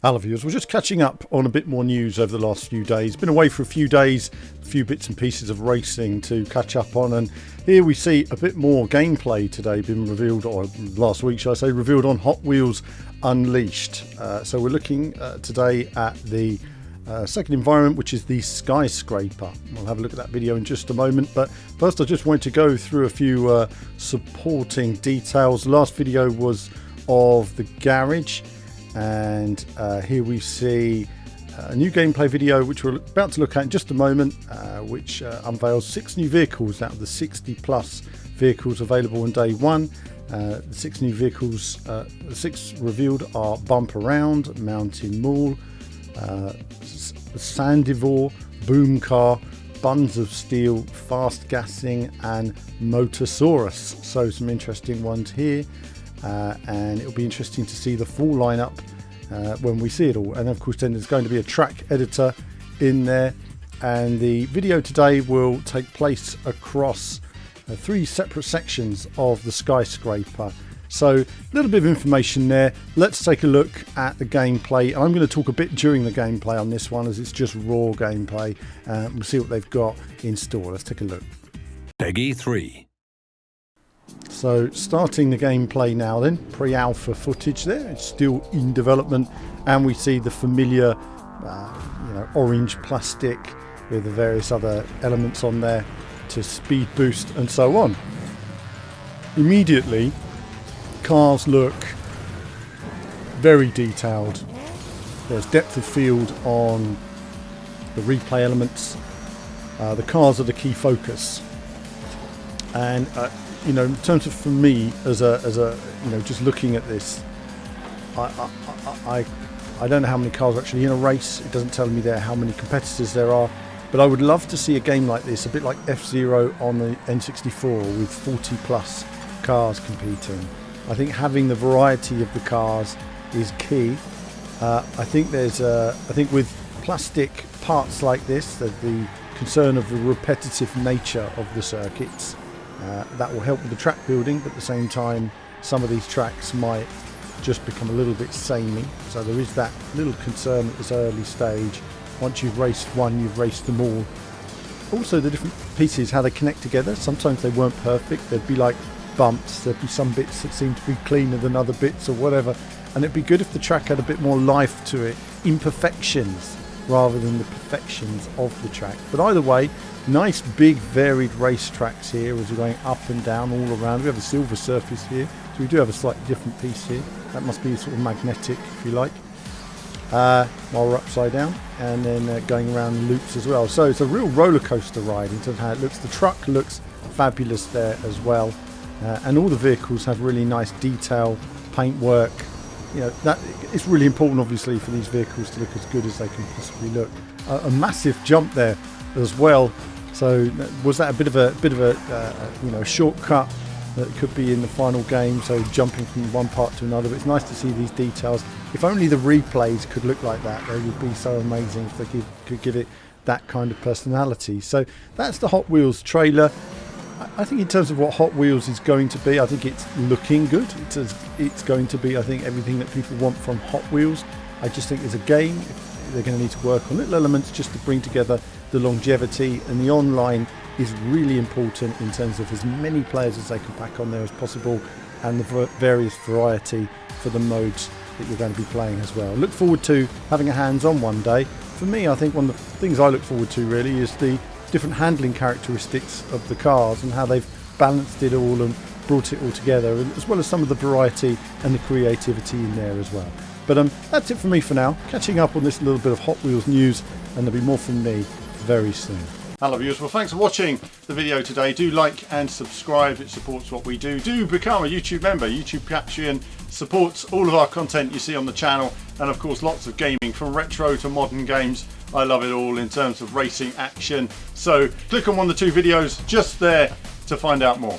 Hello viewers, we're just catching up on a bit more news over the last few days. Been away for a few days, a few bits and pieces of racing to catch up on, and here we see a bit more gameplay today being revealed, or last week should I say, revealed on Hot Wheels Unleashed. So we're looking today at the second environment, which is the Skyscraper. We'll have a look at that video in just a moment, but first I just wanted to go through a few supporting details. The last video was of the garage, and here we see a new gameplay video which we're about to look at in just a moment, which unveils 6 new vehicles out of the 60 plus vehicles available on day one. The 6 new vehicles, the 6 revealed are Bump Around, Mountain Mall, Sandivore, Boom Car, Buns of Steel, Fast Gassing and Motosaurus. So some interesting ones here. And it'll be interesting to see the full lineup when we see it all. And of course then there's going to be a track editor in there, and the video today will take place across 3 separate sections of the Skyscraper. So a little bit of information there. Let's take a look at the gameplay. I'm going to talk a bit during the gameplay on this one, as it's just raw gameplay. We'll see what they've got in store. Let's take a look. Peggy 3. So starting the gameplay now then, pre-alpha footage there, it's still in development, and we see the familiar orange plastic with the various other elements on there to speed boost and so on. Immediately, cars look very detailed. There's depth of field on the replay elements. The cars are the key focus, and in terms of, for me as a just looking at this, I don't know how many cars are actually in a race. It doesn't tell me there how many competitors there are, but I would love to see a game like this, a bit like F-Zero on the N64 with 40 plus cars competing. I think having the variety of the cars is key. I think with plastic parts like this, there's the concern of the repetitive nature of the circuits. That will help with the track building, but at the same time some of these tracks might just become a little bit samey, so there is that little concern at this early stage. Once you've raced one, you've raced them all. Also the different pieces, how they connect together, sometimes they weren't perfect. There'd be like bumps, there'd be some bits that seemed to be cleaner than other bits or whatever, and it'd be good if the track had a bit more life to it, imperfections rather than the perfections of the track. But either way, nice big varied race tracks here as we're going up and down all around. We have a silver surface here, so we do have a slightly different piece here. That must be sort of magnetic, if you like, while we're upside down, and then going around loops as well. So it's a real roller coaster ride in terms of how it looks. The truck looks fabulous there as well, and all the vehicles have really nice detail, paintwork. That it's really important, obviously, for these vehicles to look as good as they can possibly look. A massive jump there as well. So was that a bit of a shortcut that could be in the final game? So jumping from one part to another. But it's nice to see these details. If only the replays could look like that, they would be so amazing if they could give it that kind of personality. So that's the Hot Wheels trailer. I think in terms of what Hot Wheels is going to be, I think it's looking good. It's going to be, I think, everything that people want from Hot Wheels. I just think as a game, they're going to need to work on little elements just to bring together the longevity, and the online is really important in terms of as many players as they can pack on there as possible, and the various variety for the modes that you're going to be playing as well. Look forward to having a hands-on one day. For me, I think one of the things I look forward to really is the different handling characteristics of the cars and how they've balanced it all and brought it all together, as well as some of the variety and the creativity in there as well. But that's it for me for now. Catching up on this little bit of Hot Wheels news, and there'll be more from me very soon. Hello viewers, well thanks for watching the video today. Do like and subscribe, it supports what we do. Do become a YouTube member. YouTube Patreon supports all of our content you see on the channel, and of course lots of gaming from retro to modern games. I love it all in terms of racing action. So click on one of the 2 videos just there to find out more.